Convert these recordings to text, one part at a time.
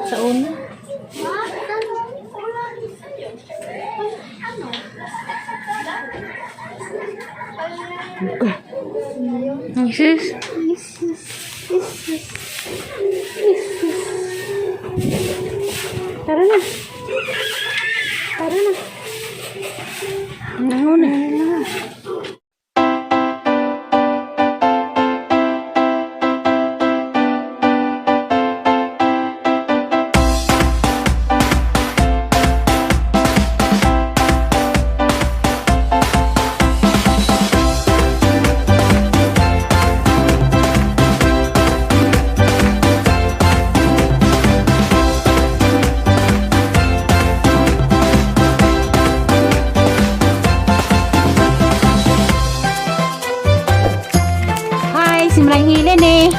sa una. Isis. Tara na. Tara na. Nauna. Simrang hilin eh.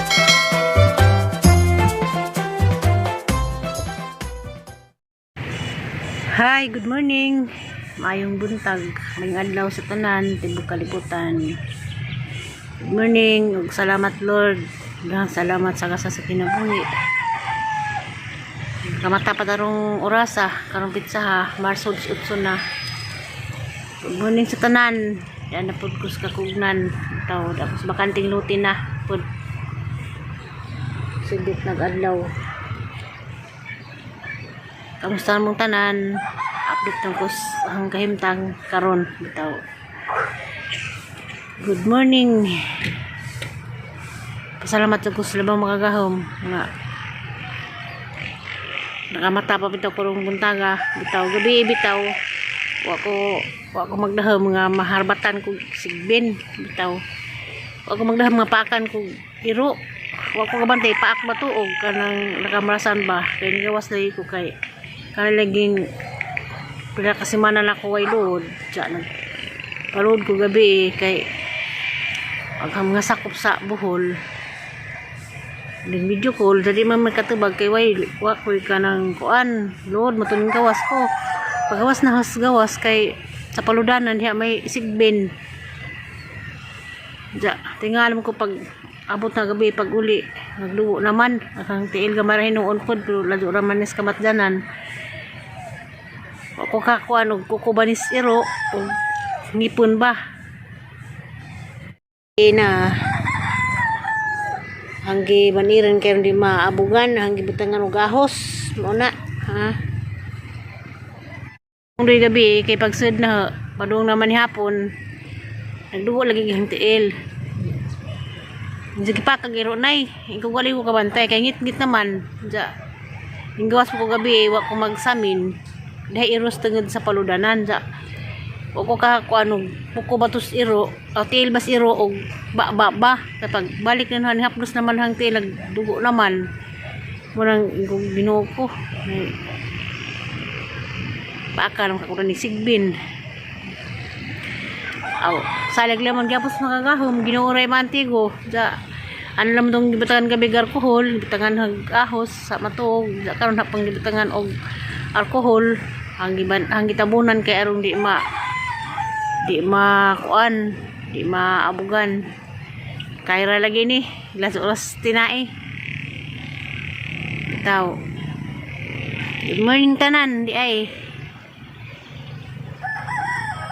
Hi, good morning. Maayong buntag. May adlaw sa tanan, tibok kalibutan. Good morning. Salamat Lord. Salamat sa kasa sa kinabuhi. Kamata pa darong orasa, karong pitsa ha, Marso 18 na. Good morning sa tanan. Yan na po kus kakugnan tao tapos bakanting luti na po sibit nag-adlaw. Kamusta mong tanan? Update ng kus ang kahimtang karon bitaw. Good morning. Pasalamat sa kus labang makagahom nga nakamata pa bitaw kurong buntaga bitaw gabi bitaw wako magdahom nga maharbatan ko sigbin bitaw wako magdahom nga paakan ko iro wako kabantay paak matuog kanang nakamarasan ba kay gawas lagi ko kay laging pila kasi mana na ko way load diyan nagpaload ko gabi kay agham nga sakop sa buhol din video call jadi man katubag kay way wako kanang kuan load matuning gawas ko pagawas na gawas kay sa paludanan diha may sigbin. Ja, tingal mo ko pag abot na gabi pag uli. Nagluwo naman akang tiil gamara hinuon pod pero lajo ra man is kamatdanan. Ako kakuan og kukubanis iro og ngipon ba. Na hanggi maniran kay di maabugan hanggi butangan og ahos mo na ha. Kung do'y gabi, kay pagsud na, padung naman hapon, nagdugo lagi yung tiil. Sige pa, kagiro na eh. Ikaw wali ko kabantay, kay ngit-ngit naman. Yung gawas ko gabi, wak ko magsamin. Dahil iros tengod sa paludanan. Wak ko kakakuan, puko batos iro, tiil bas iro, o ba. Kapag balik na hapdos naman hang tiil, nagdugo naman. Murang binuo ko. Paakar makakuran ni sigbin. Salag lamang gapos makagahom ginuuray mantigo. Ano lam dong gibatangan gabi alcohol, gibatangan hag ahos sa matuog, karon hapang gibatangan og alcohol, ang gitabunan kay arong di kuan, di maabugan. Kayra lagi ni, ilas oras tinai. Bitaw. Good morning tanan, di ay.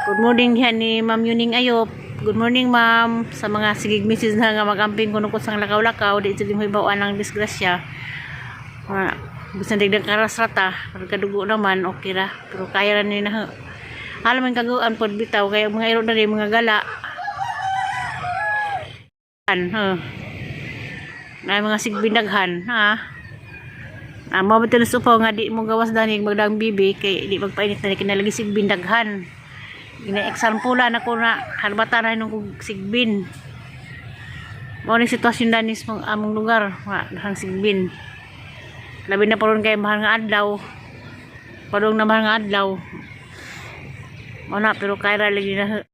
Good morning diyan ni Ma'am Yuning Ayop. Good morning ma'am. Sa mga sigig misis na nga magamping kuno ko sang lakaw-lakaw di sa dimhoy bawaan ng disgrasya. Bisan dagdag karasrata, kadugo naman okay ra. Pero kaya ra ni na. Alam man kaguan pod bitaw kay mga iro na mga gala. Na mga sigbindaghan ha. Mabitin sa upaw nga di mo gawas danig magdang bibi kay di magpainit na kinalagi sigbindaghan. Ina-example na ko na harbatan na nung sigbin. Mao ni sitwasyon danis mong among lugar, hang sigbin. Labi na paron kay mahal nga adlaw. Padung na mahal nga adlaw. Mao na pero kaya lagi na.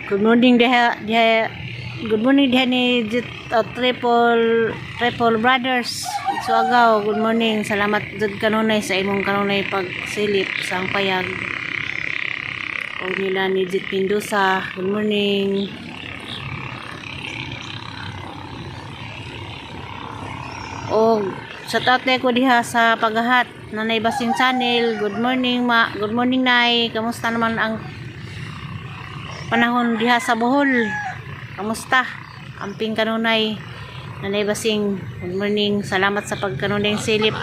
Good morning good morning ni Triple Brothers. So agaw, good morning. Salamat jud kanunay sa imong kanunay pagsilip sa ang payag. O nila ni Jit Pindusa. Good morning. O shout out ko diha sa pagahat Nanay Basing Channel. Good morning ma, good morning nay. Kamusta naman ang panahon diha sa Bohol? Kamusta? Amping kanunay Nanay Basing. Good morning. Salamat sa pagkanunay silip.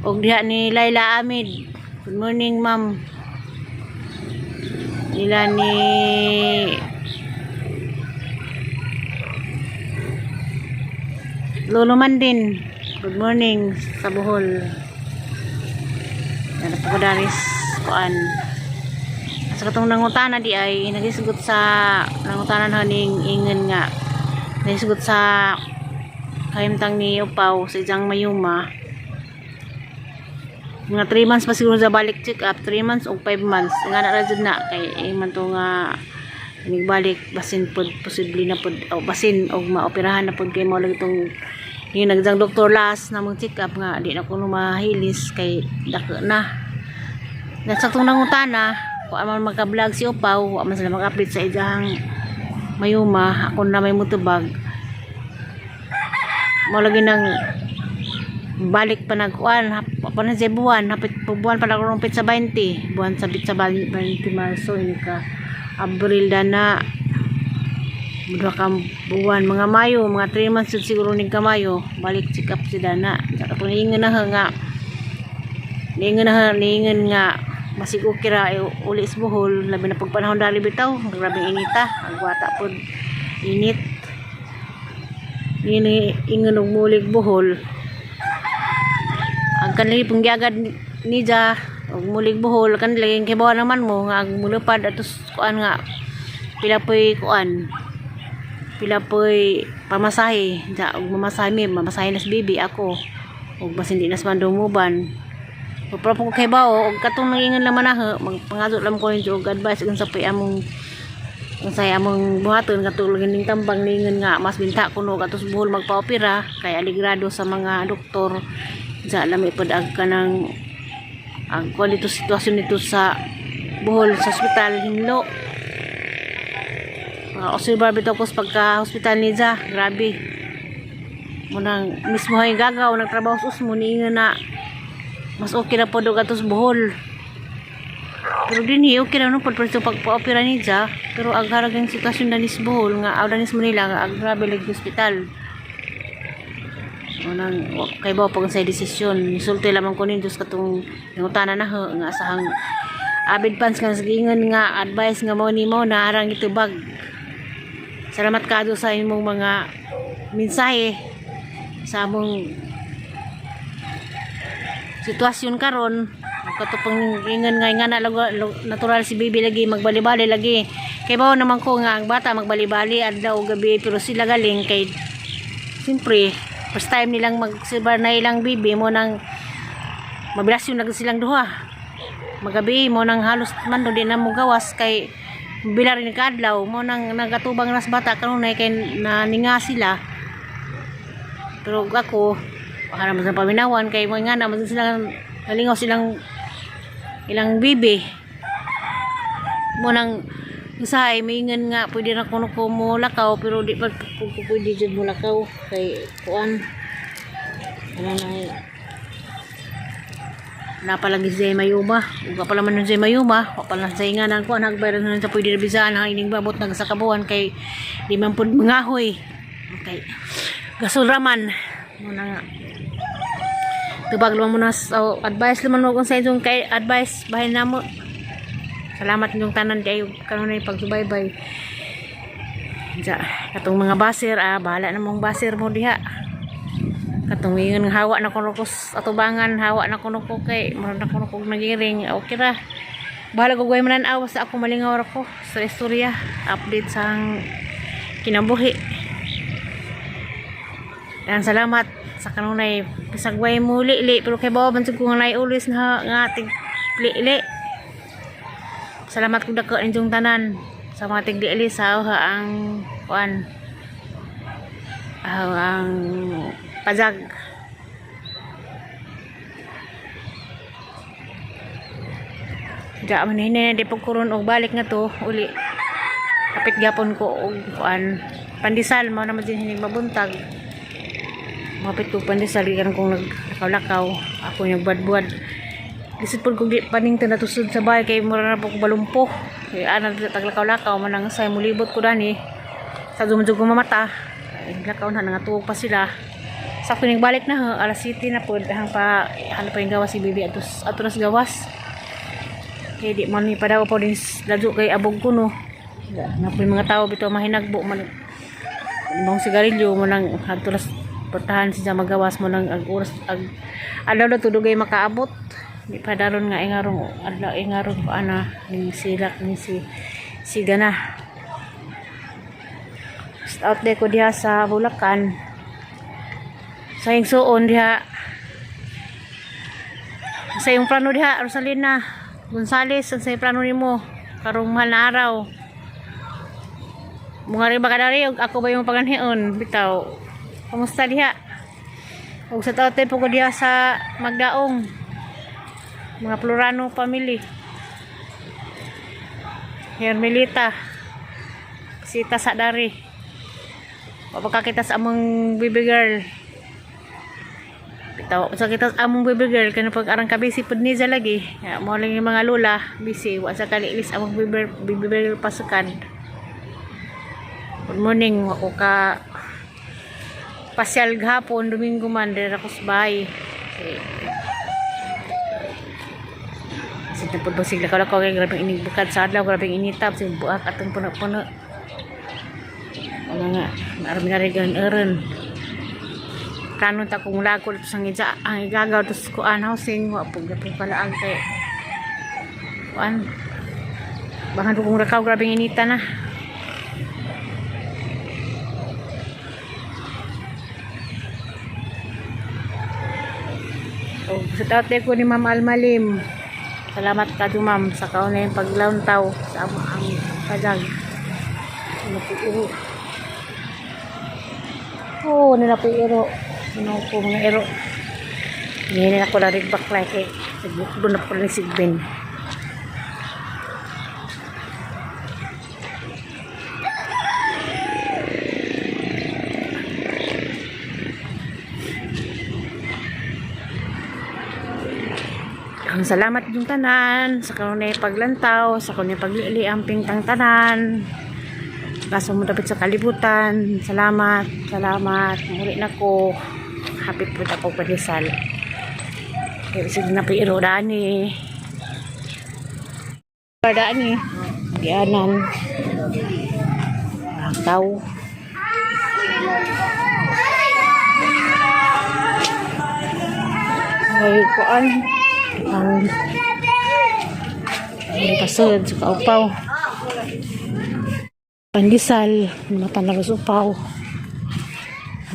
Og diha ni Laila Amid. Good morning ma'am. Nila ni Lolo Mandin. Good morning sa Bohol. Yan po daris kuan. Sa katong nangutana di ay nagisgot sa nangutanan haning ingon nga. Nagisgot sa kahimtang ni Upaw sa ijang mayuma. Mga 3 months pa siguro sa balik check up, 3 months o 5 months. Nga na radyo na kay man to nga nagbalik basin pod posible na pod o basin og maoperahan na pod kay mo lang itong yung nagdang doktor last na mong check up nga di na ko mahilis kay dako na. Sa tong nangutana kung aman magka-vlog si Upaw, aman sila mag-update sa ijang mayuma, ako na may mutubag. Mo lagi nang balik pa nagkuan, pa na sa buwan, buwan pa nagrumpit sa 20, buwan sabit sa 20 Marso, ini ka Abril na budwa ka buwan, mga Mayo, mga 3 months siguro ning ka Mayo, balik check up si Dana. Saka kung hiingan na nga, hiingan nga, masig ukira uli sa Bohol, labi na pagpanahon dali bitaw, grabing inita, ang wata pod init. Ingon og mulig Bohol. Ang kanili pong giagad ni ja og mulig Bohol kanili kibaw naman mo nga ang mulupad atos kuan nga pila poy pamasahe ja og mamasahe na sa bibi ako og bas hindi nas man dumuban. Pero kung kay bao og katong nangingon lang manahe magpangadto lang ko yung advice kung sa pay among kung sa among buhaton katulog ning tambang ningon nga mas binta kuno katos Bohol magpa-opera kay aligrado sa mga doktor sa lami pod ag kanang ang kuan dito sitwasyon nito sa Bohol sa ospital hinlo. Observer bitaw ko sa pagka hospital ni ja grabe. Munang mismo hay gagaw nagtrabaho sa usmo niingon na mas okay na po doon atos Bohol. Pero din okay na no po sa pagpa-opera ni ja. Pero ang haragang sitwasyon na ni Bohol nga awdanis mo nila nga ang grabe lagi hospital. Unang kay ba pag sa desisyon sulti lamang ko nindos katong ngutana na nga sahang abid pans nga gingon nga advice nga mo nimo na arang itubag. Salamat kado sa imong mga mensahe sa among sitwasyon karon katupang ingon nga na natural si baby lagi magbali-bali lagi kay bao naman ko nga ang bata magbali-bali adlaw gabi pero sila galing kay siyempre first time nilang magsibar na ilang baby mo nang mabilas yung silang duha magabi mo nang halos man do din na mo gawas kay bilar ni kadlaw mo nang nagatubang nas bata kanunay kay naninga sila pero ako para mas paminawan kay mga nga naman silang nalingaw silang ilang bibi mo nang usahay mingan nga pwede na kuno ko mo lakaw pero di pa pwede jud mo lakaw kay kuan ana na palagi sa mayuma ug pala man sa mayuma wa pala sa inganan ko nagbayad na sa pwede bisan ang ining babot nag sa kabuan kay di man pud mangahoy okay gasol raman mo na nga tubag naman mo na so, advice naman mo kung sa inyong kay advice bahay na mo salamat yung tanan kayo kanunay pagsubaybay ja katong mga baser bahala na mong baser mo diha katong ingon hawa na kuno ko atubangan hawa na kuno ko kay maron na kuno ko nagiring okay ra bahala ko gaway manan awas sa ako malingaw ra ko sa istorya update sang kinabuhi yan salamat sa kanunay pisagway mo li pero kay bawa man ko nga always na nga tig li salamat ko dako inyong tanan sa mga tigli sa ang kuan ang pajag ja man hinay di pagkuron og balik nga to uli kapit gapon ko og kuan pandesal mo naman din hinig mabuntag. Mapit ko pandesal kan kung naglakaw-lakaw ako yung buad-buad. Lisod po kung di paning natusod sa bahay kay mura na po ko balumpo. Kaya anak taglakaw-lakaw manang say mulibot ko dani. Sa dumudug ko mamata. Lakaw na nangatuog pa sila. Sakto ning balik na alas 7 na po hang pa ano pa yung gawas si bibi atos gawas. Kaya di man ni padaw po din ladyo kay abog ko no. Na po yung mga tao bitaw mahinagbo man. Ibang sigarilyo mo nang hagtulas portahan siya magawas mo nang ag oras ag adlaw na tudugay makaabot. Di pa daron nga ingarong adlaw ingarong pa ana ning silak ni si Gana. Out there ko diha sa Bulacan. Sa yung suon diha. Sa yung plano diha Rosalina Gonzales sa yung plano nimo karong mahal na araw. Mga rin ba kadari ako ba yung paganhion bitaw. Kamusta diha? Ug sa taote po ko diha sa Magdaong. Mga Plurano family. Hermelita. Sita sa dari. Papakakita sa among baby girl. Bitaw sa kita sa among baby girl kana pag arang kabisi pud ni lagi. Ya mo lang yung mga lola busy wa sa kalilis among baby girl pasukan. Good morning ako ka pasyal gahapon Domingo man dira ako sa bahay. Sige po ba sigla kala ko kay grabe inig bukad sa adlaw grabe initap sig buak atong puno-puno. Ano nga narami na rin earn. Kanon ta kung lagol sa ngidya ang igagaw tos kuan housing wa po gapon pala ang kay kuan bahan kung rakaw grabe inita na. Oh, sa tate ko ni Ma'am Almalim. Salamat ka do ma'am sa kauna yung paglauntaw sa among ang padag. Napuiro. Oh, nalapuiro. Ano po mga ero. Hindi ako na rin bakla kay doon na po rin sigbin. Ang salamat yung tanan sa kanunay paglantaw, sa kanunay paglili amping tang tanan. Kaso mo dapat sa kalibutan. Salamat. Muli na ko. Happy po ako pandesal. Kaya sige na piro dani. Dani. Dianan. Tao. Ay, kuan. Ang pasod sa kaupaw. Pandesal, mata na rin upaw.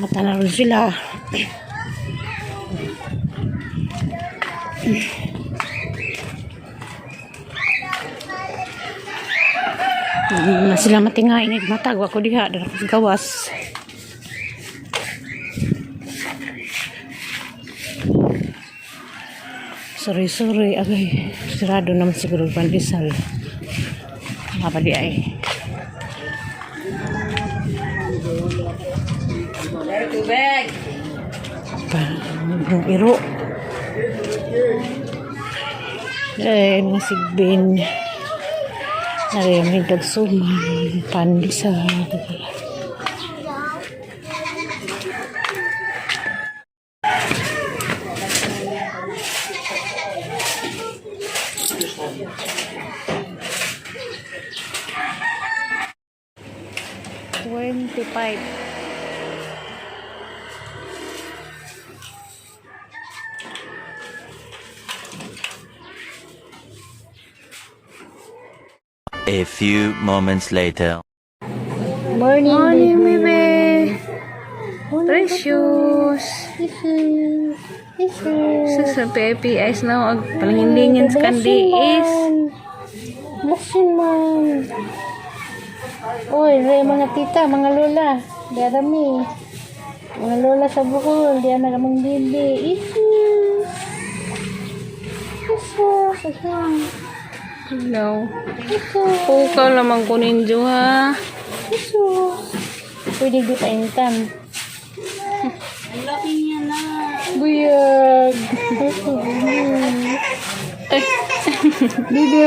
Mata na rin sila. Na sila matingain matag ako diha dara ko gawas. Sorry agay sirado naman siguro pandesal. Apa di ay tubig iro mga sigbin narimig tagsuman pandesal. $25. A few moments later. Morning, baby. Precious. Sa Pepe Ice na og palangindingin sa kandiis. Blessin man. Oy, mga tita, mga lola, darami. Mga lola sa Bohol, diyan na kamang bibi. Hello. Pukaw lamang ko ninyo ha. Pwede di painitan. Ang laki niya na. Buyag. Bibi.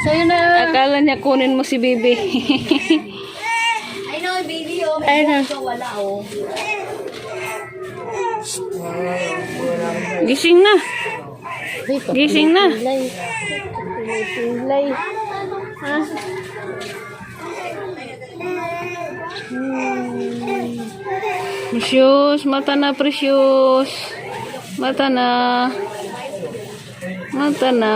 Sa'yo na. Akala niya kunin mo si Bibi. Ay no, baby, oh. Ay na. So, wala, oh. Gising na. Gising na. Pilay. Ha? Precious, mata na precious. Mata na. Mata na.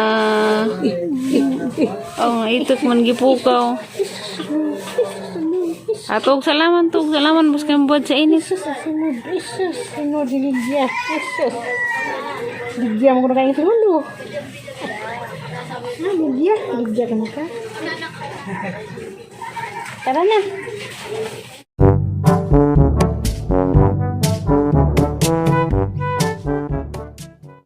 Oh, nga itok man gipukaw. Atog salaman, bus kang buat sa inis. Sunod, diligya. Ligya mo ko na kayong sulo. Ligya ka na ka. Tara na.